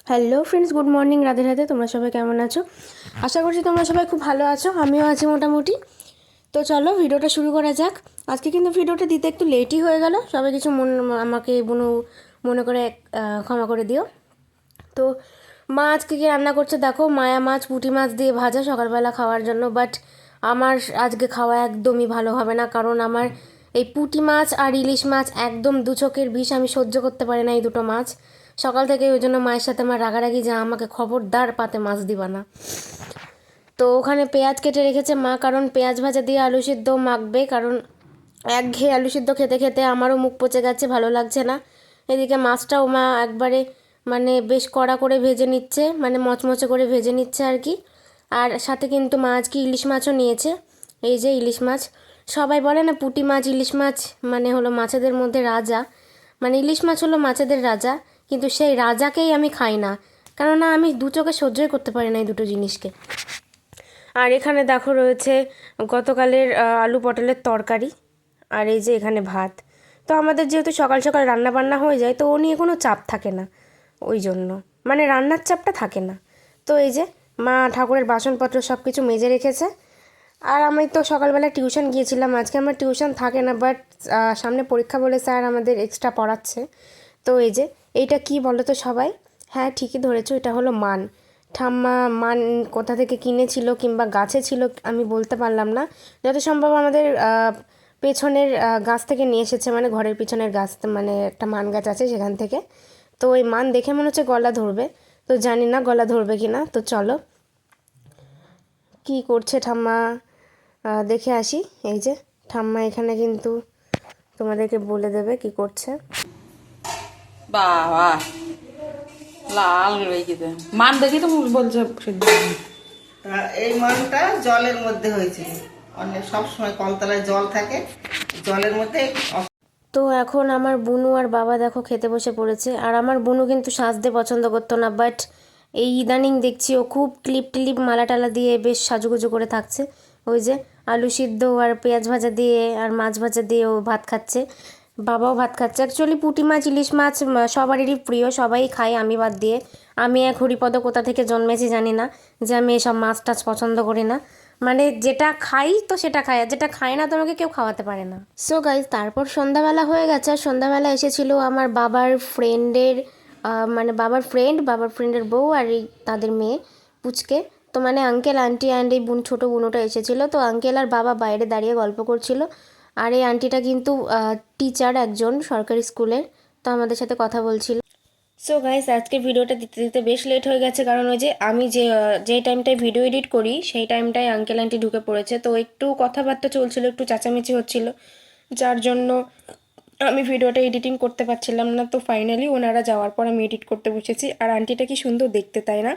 Hello friends, good morning, Radhe Radhe. তোমরা সবাই কেমন আছো? আশা করছি তোমরা সবাই খুব ভালো আছো, আমিও আছি মোটামুটি। তো চলো ভিডিওটা শুরু করা যাক। আজকে কিন্তু ভিডিওটা দিতে একটু লেটই হয়ে গেল, সবাই কিছু আমাকে মনে করে ক্ষমা করে দিও। তো মা আজকে কি রান্না করছে দেখো, মায়া মাছ, পুঁটি মাছ দিয়ে ভাজা সকালবেলা খাওয়ার জন্য। বাট আমার আজকে খাওয়া একদমই ভালো হবে না, কারণ আমার এই পুঁটি মাছ আর ইলিশ মাছ একদম দু চোখের বিষ, আমি সহ্য করতে পারি না এই দুটো মাছ। সকাল থেকে ওই জন্য মায়ের সাথে আমার রাগারাগি যে আমাকে খবরদার পাতে মাছ দিবা না। তো ওখানে পেঁয়াজ কেটে রেখেছে মা, কারণ পেঁয়াজ ভাজা দিয়ে আলু সিদ্ধ মাখবে, কারণ একঘেয়ে আলু সিদ্ধ খেতে খেতে আমারও মুখ পচে গেছে, ভালো লাগছে না। এদিকে মাছটাও মা একবারে মানে বেশ কড়া করে ভেজে নিচ্ছে, মানে মচমচে করে ভেজে নিচ্ছে আর কি। আর সাথে কিন্তু মা আজকে ইলিশ মাছও নিয়েছে। এই যে ইলিশ মাছ, সবাই বলে না পুঁটি মাছ ইলিশ মাছ মানে হলো মাছেদের মধ্যে রাজা, মানে ইলিশ মাছ হলো মাছেদের রাজা, কিন্তু সেই রাজাকেই আমি খাই না, কেননা আমি দু চোখে সহ্যই করতে পারি না এই দুটো জিনিসকে। আর এখানে দেখো রয়েছে গতকালের আলু পটলের তরকারি, আর এই যে এখানে ভাত। তো আমাদের যেহেতু সকাল সকাল রান্না বান্না হয়ে যায়, তো ও নিয়ে কোনো চাপ থাকে না, ওই জন্য মানে রান্নার চাপটা থাকে না। তো এই যে মা ঠাকুরের বাসনপত্র সব কিছু মেজে রেখেছে। আর আমি তো সকালবেলা টিউশন গিয়েছিলাম, আজকে আমার টিউশন থাকে না, বাট সামনে পরীক্ষা বলে স্যার আমাদের এক্সট্রা পড়াচ্ছে। তো এই যে এইটা কি বলো তো সবাই? হ্যাঁ ঠিকই ধরেছো, এটা হলো মান। ঠাম্মা মান কোথা থেকে কিনেছিল কিংবা গাছে ছিল আমি বলতে পারলাম না, যত সম্ভব আমাদের পেছনের গাছ থেকে নিয়ে এসেছে, মানে ঘরের পিছনের গাছ, মানে একটা মান গাছ আছে সেখান থেকে। তো ওই মান দেখে মনে হচ্ছে গলা ধরবে, তো জানি না গলা ধরবে কি না। তো চলো কি করছে ঠাম্মা দেখে আসি। এই যে ঠাম্মা এখানে কিন্তু তোমাদেরকে বলে দেবে কি করছে। বাবা লাল রেখে মান দেখি তো বলছে সিদ্ধ এই মানটা জলের মধ্যে হয়েছিল, অনেক সবসময় কলতলায় জল থাকে, জলের মধ্যে তো এখন আমার বুনু আর বাবা দেখো খেতে বসে পড়েছে। আর আমার বুনু কিন্তু সাজতে পছন্দ করতো না, বাট এই ইদানিং দেখছি ও খুব ক্লিপ টিলিপ মালা টালা দিয়ে বেশ সাজুগুজু করে থাকছে। ওই যে আলু সিদ্ধ আর পেঁয়াজ ভাজা দিয়ে আর মাছ ভাজা দিয়ে ও ভাত খাচ্ছে, বাবাও ভাত খাচ্ছে। অ্যাকচুয়ালি পুঁটি মাছ ইলিশ মাছ সবারই প্রিয়, সবাই খায় আমি বাদ দিয়ে। আমি এক হরিপদ কোথা থেকে জন্মেছি জানি না যে আমি এসব মাছ টাছ পছন্দ করি না, মানে যেটা খাই তো সেটা খাই, আর যেটা খাই না তোমাকে কেউ খাওয়াতে পারে না। সো গাইজ, তারপর সন্ধ্যাবেলা হয়ে গেছে, আর সন্ধ্যাবেলা এসেছিল আমার বাবার ফ্রেন্ডের মানে বাবার ফ্রেন্ডের বউ আর এই তাদের মেয়ে পুচকে। তো মানে আঙ্কেল আন্টি অ্যান্ড এই ছোটো বোনটা এসেছিলো। তো আঙ্কেল আর বাবা বাইরে দাঁড়িয়ে গল্প করছিল, আর এই আন্টিটা কিন্তু টিচার একজন সরকারি স্কুলের, তো আমাদের সাথে কথা বলছিল। সো গাইস, আজকে ভিডিওটা দিতে দিতে বেশ লেট হয়ে গেছে, কারণ ওই যে আমি যে টাইমটায় ভিডিও এডিট করি সেই টাইমটায় আঙ্কেল আন্টি ঢুকে পড়েছে, তো একটু কথাবার্তা চলছিল, একটু চাচামেচি হচ্ছিল, যার জন্য আমি ভিডিওটা এডিটিং করতে পারছিলাম না। তো ফাইনালি ওনারা যাওয়ার পর আমি এডিট করতে বসেছি। আর আন্টিটা কি সুন্দর দেখতে, তাই না?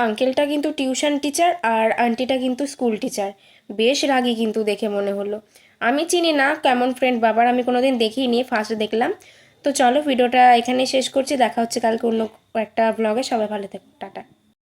আঙ্কেলটা কিন্তু টিউশন টিচার আর আন্টিটা কিন্তু স্কুল টিচার, বেশ রাগী কিন্তু দেখে মনে হলো। আমি চিনি না কেমন ফ্রেন্ড বাবার, আমি কোনোদিন দেখিনি, ফার্স্ট দেখলাম। তো চলো ভিডিওটা এখানে শেষ করছি, দেখা হচ্ছে কালকে অন্য একটা ব্লগে। সবাই ভালো থেকো, টাটা।